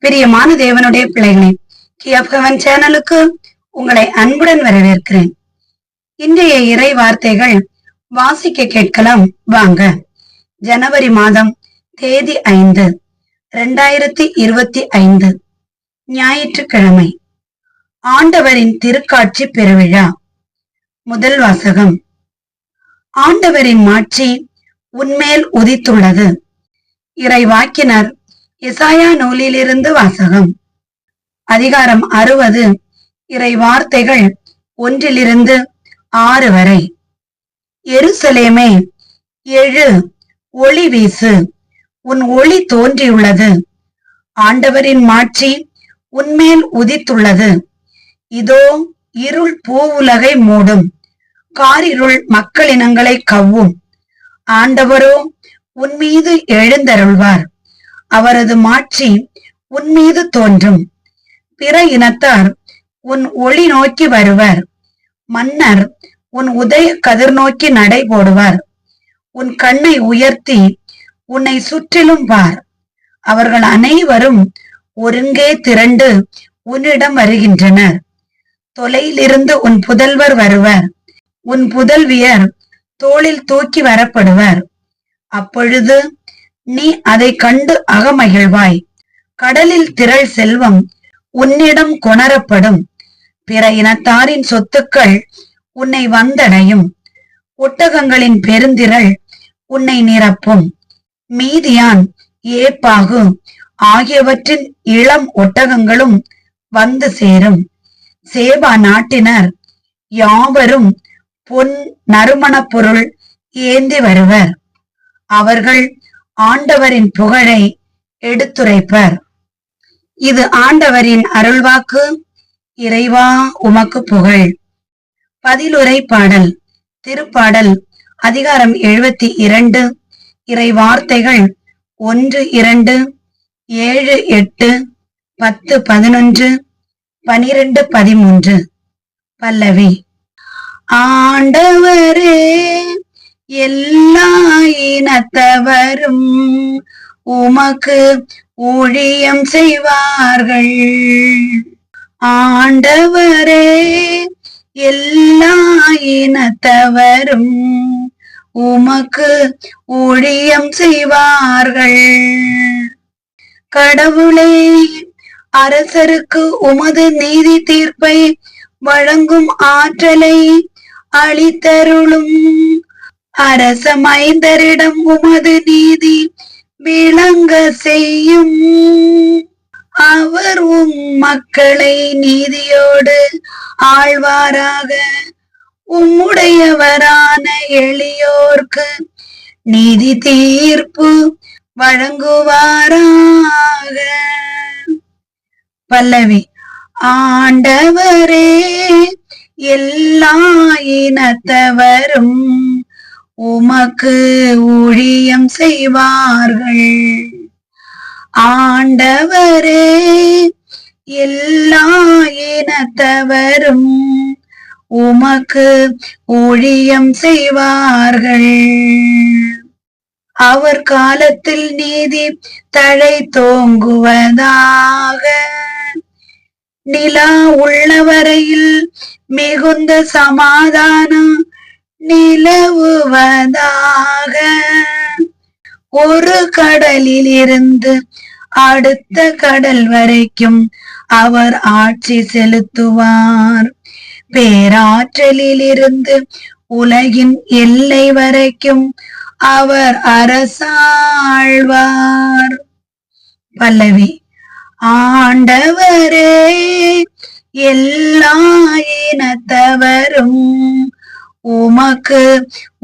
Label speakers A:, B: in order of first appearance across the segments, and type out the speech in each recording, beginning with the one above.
A: பிரியமான தேவனுடைய பிள்ளைகளே, கியப்கவன் சேனலுக்கு உங்களை அன்புடன் வரவேற்கிறேன். இன்றைய இறை வார்த்தைகள் வாசிக்க கேட்கலாம் வாங்க. ஜனவரி மாதம் தேதி 5, 2025 ஞாயிற்றுக்கிழமை. ஆண்டவரின் திருக்காட்சி பெருவிழா. முதல் வாசகம். ஆண்டவரின் மாட்சி உன்மேல் உதித்துள்ளது. இறைவாக்கினர் எசாயா நூலிலிருந்து வாசகம். அதிகாரம் 60, இறை வார்த்தைகள் 1-6 வரை. எருசலேமே, எழு, ஒளி வீசு, உன் ஒளி தோன்றியுள்ளது. ஆண்டவரின் மாட்சி உன்மேல் உதித்துள்ளது. இதோ இருள் பூவுலகை மூடும், காரிருள் மக்களினங்களை கவ்வும். ஆண்டவரோ உன் மீது எழுந்தருள்வார். அவரது மாட்சி உன் மீது தோன்றும். பிற இனத்தார் உன் ஒளி நோக்கி வருவர். மன்னர் உன் உதய கதிர் நோக்கி நடை போடுவார். உன் கண்ணை உயர்த்தி உன்னை சுற்றிலும் பார். அவர்கள் அனைவரும் ஒருங்கே திரண்டு உன்னிடம் வருகின்றனர். தொலையிலிருந்து உன் புதல்வர் வருவர். உன் புதல்வியர் தோளில் தூக்கி வரப்படுவர். அப்பொழுது நீ அதை கண்டு அகமகிழ்வாய். கடலில் திரள் செல்வம் உன்னிடம் கொணரப்படும். பிற இனத்தாரின் சொத்துக்கள் உன்னை வந்தடையும். ஒட்டகங்களின் பெருந்திரள் உன்னை நிரப்பும். மீதியான், ஏப்பாகு ஆகியவற்றின் இளம் ஒட்டகங்களும் வந்து சேரும். சேபா நாட்டினர் யாவரும் பொன் நறுமணப் பொருள் ஏந்தி வருவர். அவர்கள் ஆண்டவரின் புகழை எடுத்துரைப்பர். இது ஆண்டவரின் அருள்வாக்கு. இறைவா, உமக்கு புகழ். பதிலுரை பாடல். திருப்பாடல் அதிகாரம் 72, இறை வார்த்தைகள் 1, 2, 7, 8, 10, 11, 12, 13. பல்லவி. ஆண்டவரே, எல்லா இனத்தவரும் உமக்கு ஊழியம் செய்வார்கள். ஆண்டவரே, எல்லா இனத்தவரும் உமக்கு ஊழியம் செய்வார்கள். கடவுளே, அரசருக்கு உமது நீதி தீர்ப்பை வழங்கும் ஆற்றலை அளித்தருளும். அரச மைந்தரிடம் உமது நீதி விளங்க செய்யும். அவர் உம் மக்களை நீதியோடு ஆழ்வாராக. உம்முடையவரான எளியோர்க்கு நீதி தீர்ப்பு வழங்குவாராக. பல்லவி. ஆண்டவரே, எல்லா இனத்தவரும் உமக்கு ஊழியம் செய்வார்கள். ஆண்டவரே, எல்லா இனத்தவரும் உமக்கு ஊழியம் செய்வார்கள். அவர் காலத்தில் நீதி தழை தோங்குவதாக. நிலா உள்ளவரையில் மிகுந்த சமாதானம் நிலவுவதாக. ஒரு கடலில் இருந்து அடுத்த கடல் வரைக்கும் அவர் ஆட்சி செலுத்துவார். பேராற்றலில் இருந்து உலகின் எல்லை வரைக்கும் அவர் அரசாழ்வார். பல்லவி. ஆண்டவரே, எல்லா இனத்தவரும் உமக்கு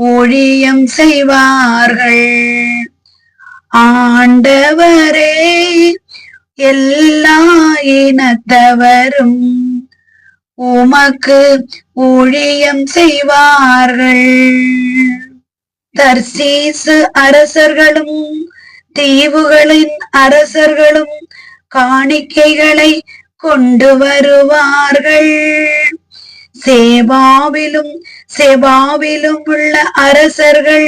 A: ஊழியம் செய்வார்கள். ஆண்டவரே, எல்லா இனத்தவரும் உமக்கு ஊழியம் செய்வார்கள். தர்சீசு அரசர்களும் தீவுகளின் அரசர்களும் காணிக்கைகளை கொண்டு வருவார்கள். சேபாவிலும் உள்ள அரசர்கள்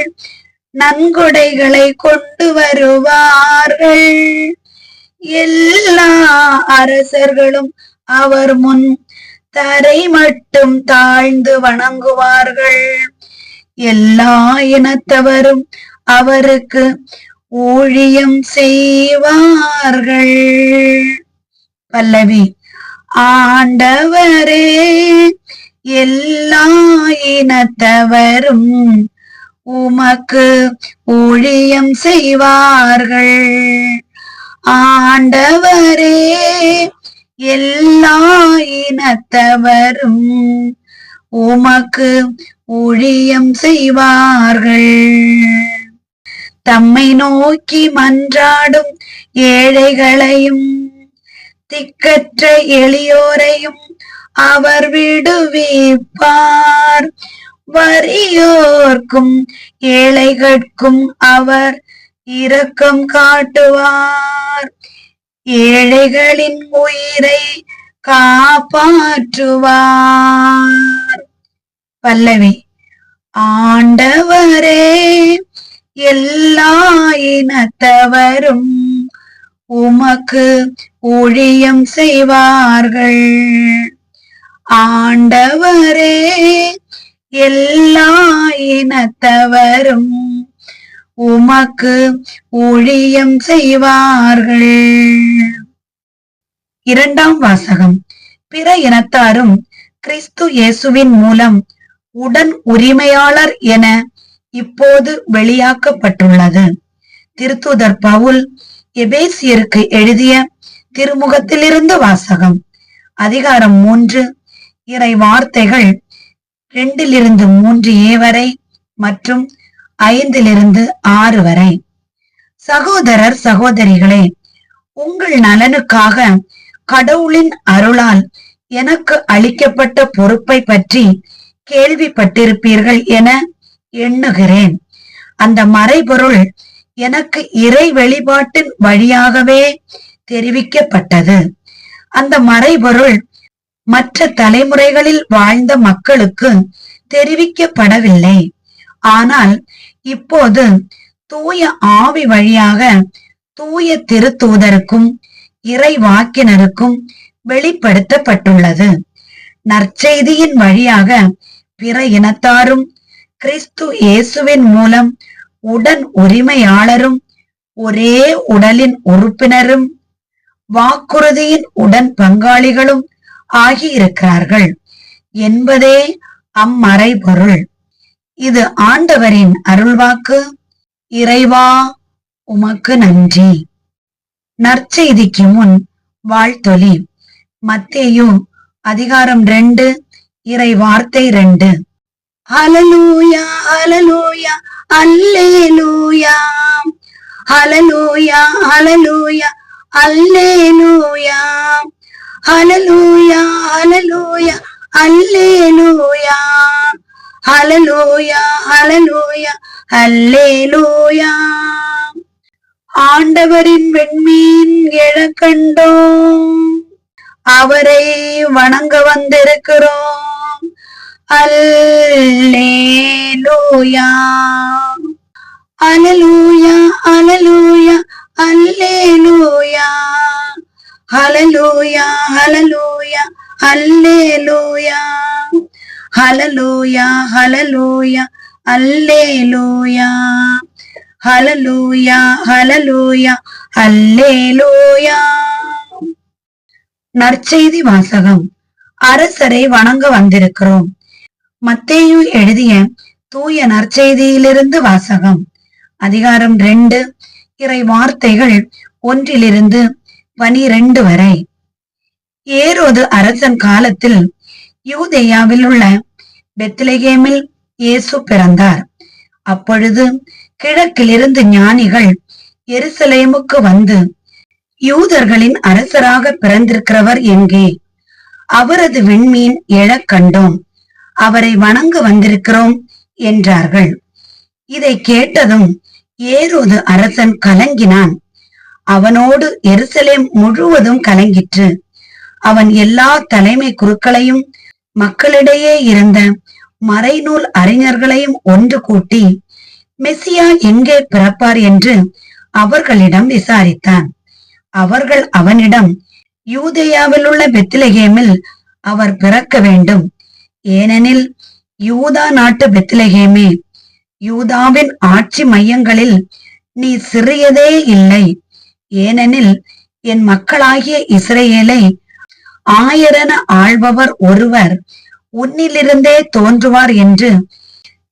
A: நன்கொடைகளை கொண்டு வருவார்கள். எல்லா அரசர்களும் அவர் முன் தரை மட்டும் தாழ்ந்து வணங்குவார்கள். எல்லா இனத்தவரும் அவருக்கு ஊழியம் செய்வார்கள். பல்லவி. ஆண்டவரே, எல்லா இனத்தவரும் உமக்கு ஊழியம் செய்வார்கள். ஆண்டவரே, எல்லா இனத்தவரும் உமக்கு ஊழியம் செய்வார்கள். தம்மை நோக்கி மன்றாடும் ஏழைகளையும் திக்கற்ற எளியோரையும் அவர் விடுவிப்பார். வறியோர்க்கும் ஏழைகட்கும் அவர் இரக்கம் காட்டுவார். ஏழைகளின் உயிரை காப்பாற்றுவார். பல்லவி. ஆண்டவரே, எல்லா இனத்தவரும் உமக்கு ஊழியம் செய்வார்கள். ஆண்டவரே, எல்லா இனத்தவரும் உமக்கு ஊழியம் செய்வார்கள். இரண்டாம் வாசகம். பிற இனத்தாரும் கிறிஸ்து இயேசுவின் மூலம் உடன் உரிமையாளர் என இப்போது வெளியாக்கப்பட்டுள்ளது. திருத்தூதர் பவுல் எபேசியருக்கு எழுதிய திருமுகத்திலிருந்து வாசகம். அதிகாரம் 3, இறை வார்த்தைகள் 2-3a வரை மற்றும் 5-6 வரை. சகோதரர் சகோதரிகளே, உங்கள் நலனுக்காக கடவுளின் அருளால் எனக்கு அளிக்கப்பட்ட பொறுப்பை பற்றி கேள்விப்பட்டிருப்பீர்கள் என எண்ணுகிறேன். அந்த மறைபொருள் எனக்கு இறை வெளிப்பாட்டின் வழியாகவே தெரிவிக்கப்பட்டது. அந்த மறைபொருள் மற்ற தலைமுறைகளில் வாழ்ந்த மக்களுக்கு தெரிவிக்கப்படவில்லை. ஆனால் இப்போது தூய ஆவி வழியாக தூய திருத்தூதருக்கும் இறை வாக்கினருக்கும் வெளிப்படுத்தப்பட்டுள்ளது. நற்செய்தியின் வழியாக பிற இனத்தாரும் கிறிஸ்து இயேசுவின் மூலம் உடன் உரிமையாளரும் ஒரே உடலின் உறுப்பினரும் வாக்குறுதியின் உடன் பங்காளிகளும் ஆகியிருக்கிறார்கள் என்பதே அம்மறைபொருள். இது ஆண்டவரின் அருள்வாக்கு. இறைவா, உமக்கு நன்றி. நற்செய்திக்கு முன் வாழ்த்தொலி. மத்தேயு அதிகாரம் 2, இறை வார்த்தை 2. ஹல்லேலூயா, ஹல்லேலூயா, அல்லேலூயா. ஹல்லேலூயா, ஹல்லேலூயா, அல்லேலூயா. ஹல்லேலூயா, ஹல்லேலூயா, அல்லேலூயா. ஹல்லேலூயா, ஹல்லேலூயா, அல்லேலூயா. ஆண்டவரின் வெண்மீன் எழக் கண்டோம், அவரை வணங்க வந்திருக்கிறோம். அல்லேலூயா, அல்லேலூயா, அல்லேலூயா, அல்லேலூயா. ஹல்லேலூயா, ஹல்லேலூயா, அல்லேலூயா. ஹல்லேலூயா, ஹல்லேலூயா, அல்லேலூயா. ஹல்லேலூயா, ஹல்லேலூயா, அல்லேலூயா. நற்செய்தி வாசகம். அரசரை வணங்க வந்திருக்கிறோம். மத்தேயு எழுதிய தூய நற்செய்தியிலிருந்து வாசகம். அதிகாரம் 2, இறை வார்த்தைகள் 1-12 வரை. ஏரோது அரசன் காலத்தில் யூதேயாவில் உள்ள பெத்லகேமில் இயேசு பிறந்தார். அப்பொழுது கிழக்கிலிருந்து ஞானிகள் எருசலேமுக்கு வந்து, யூதர்களின் அரசராக பிறந்திருக்கிறவர் எங்கே? அவரது விண்மீன் எழக் கண்டோம், அவரை வணங்க வந்திருக்கிறோம் என்றார்கள். இதை கேட்டதும் ஏரோது அரசன் கலங்கினான். அவனோடு எருசலேம் முழுவதும் கலங்கிற்று. அவன் எல்லா தலைமை குருக்களையும் மக்களிடையே இருந்த மறைநூல் அறிஞர்களையும் ஒன்று கூட்டி மெசியா எங்கே பிறப்பார் என்று அவர்களிடம் விசாரித்தான். அவர்கள் அவனிடம், யூதேயாவில் உள்ள பெத்லகேமில் அவர் பிறக்க வேண்டும். ஏனெனில் யூதா நாட்டு பெத்லகேமே, யூதாவின் ஆட்சி மையங்களில் நீ சிறியதே இல்லை. ஏனெனில் என் மக்களாகிய இஸ்ரவேலை ஆயரென ஆள்பவர் ஒருவர் உன்னிலிருந்தே தோன்றுவார் என்று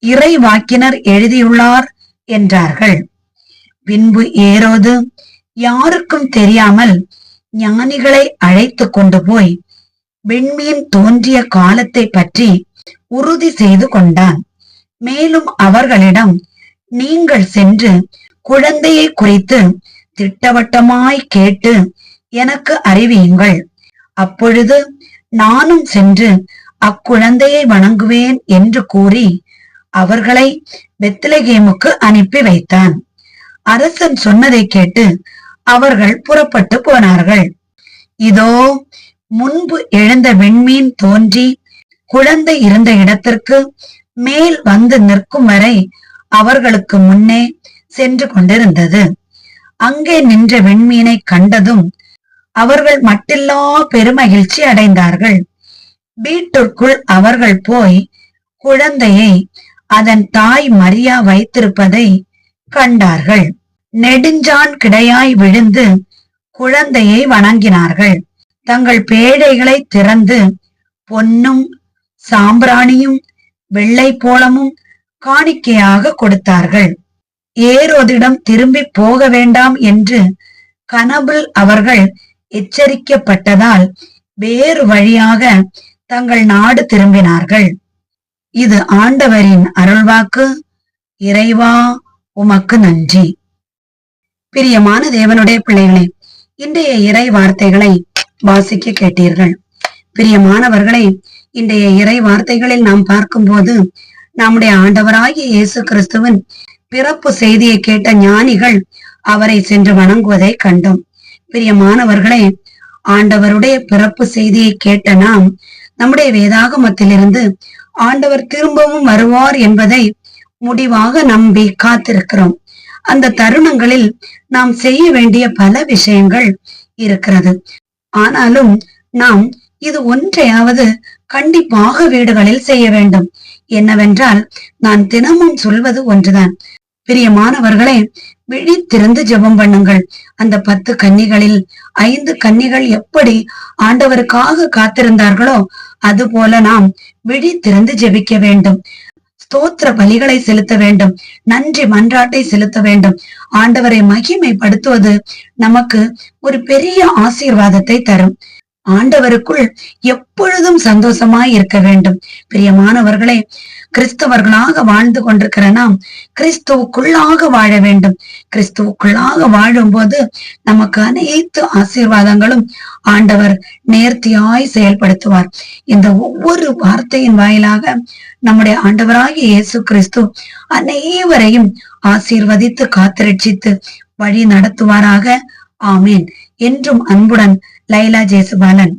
A: இறைவாக்கினர் எழுதியுள்ளார் என்றார்கள். பின்பு ஏரோது யாருக்கும் தெரியாமல் ஞானிகளை அழைத்து கொண்டு போய் விண்மீன் தோன்றிய காலத்தை பற்றி உறுதி செய்து கொண்டான். மேலும் அவர்களிடம், நீங்கள் சென்று குழந்தையை குறித்து திட்டவட்டமாய் கேட்டு எனக்கு அறிவியுங்கள். அப்பொழுது நானும் சென்று அக்குழந்தையை வணங்குவேன் என்று கூறி அவர்களை பெத்லகேமுக்கு அனுப்பி வைத்தான். அரசன் சொன்னதை கேட்டு அவர்கள் புறப்பட்டு போனார்கள். இதோ முன்பு எழுந்த விண்மீன் தோன்றி குழந்தை இருந்த இடத்திற்கு மேல் வந்து நிற்கும் வரை அவர்களுக்கு முன்னே சென்று கொண்டிருந்தது. அங்கே நின்ற விண்மீனை கண்டதும் அவர்கள் மட்டில்லா பெருமகிழ்ச்சி அடைந்தார்கள். வீட்டிற்குள் அவர்கள் போய் குழந்தையை அதன் தாய் மரியா வைத்திருப்பதை கண்டார்கள். நெடுஞ்சான் கிடையாய் விழுந்து குழந்தையை வணங்கினார்கள். தங்கள் பேழைகளை திறந்து பொன்னும் சாம்பிராணியும் வெள்ளை போலமும் காணிக்கையாக கொடுத்தார்கள். ஏரோதிடம் திரும்பி போக வேண்டாம் என்று கனவில் அவர்கள் எச்சரிக்கப்பட்டதால் வேறு வழியாக தங்கள் நாடு திரும்பினார்கள். இது ஆண்டவரின் அருள்வாக்கு. இறைவா உமக்கு நன்றி. பிரியமான தேவனுடைய பிள்ளைகளே, இன்றைய இறை வார்த்தைகளை வாசிக்க கேட்டீர்கள். பிரியமானவர்களை, இன்றைய இறை வார்த்தைகளில் நாம் பார்க்கும்போது நம்முடைய ஆண்டவராகிய இயேசு கிறிஸ்துவின் பிறப்பு செய்தியை கேட்ட ஞானிகள் அவரை சென்று வணங்குவதை கண்டோம். பிரியமானவர்களே, ஆண்டவருடைய பிறப்பு செய்தியை கேட்ட நாம் நம்முடைய வேதாகமத்திலிருந்து ஆண்டவர் திரும்பவும் வருவார் என்பதை முடிவாக நம்பி காத்திருக்கிறோம். அந்த தருணங்களில் நாம் செய்ய வேண்டிய பல விஷயங்கள் இருக்கிறது. ஆனாலும் நாம் இது ஒன்றையாவது கண்டிப்பாக வீடுகளில் செய்ய வேண்டும். என்னவென்றால், நான் தினமும் சொல்வது ஒன்றுதான். பிரியமானவர்களே, விழித்திருந்து ஜெபம் பண்ணுங்கள். அந்த 10 கன்னிகளில் 5 கன்னிகள் எப்படி ஆண்டவருக்காக காத்திருந்தார்களோ அதுபோல நாம் விழித்திருந்து ஜெபிக்க வேண்டும். ஸ்தோத்திர பலிகளை செலுத்த வேண்டும். நன்றி மன்றாட்டை செலுத்த வேண்டும். ஆண்டவரை மகிமைப்படுத்துவது நமக்கு ஒரு பெரிய ஆசீர்வாதத்தை தரும். ஆண்டவருக்குள் எப்பொழுதும் சந்தோஷமாய் இருக்க வேண்டும். பிரியமானவர்களே, கிறிஸ்தவர்களாக வாழ்ந்து கொண்டிருக்கிற நாம் கிறிஸ்துவுக்குள்ளாக வாழ வேண்டும். கிறிஸ்துவுக்குள்ளாக வாழும் போது நமக்கு அனைத்து ஆசீர்வாதங்களும் ஆண்டவர் நேர்த்தியாய் செயல்படுத்துவார். இந்த ஒவ்வொரு வார்த்தையின் வாயிலாக நம்முடைய ஆண்டவராகிய இயேசு கிறிஸ்து அனைவரையும் ஆசீர்வதித்து காத்திரட்சித்து வழி நடத்துவாராக. ஆமேன். என்றும் அன்புடன் லைலா ஜேசுபாலன்.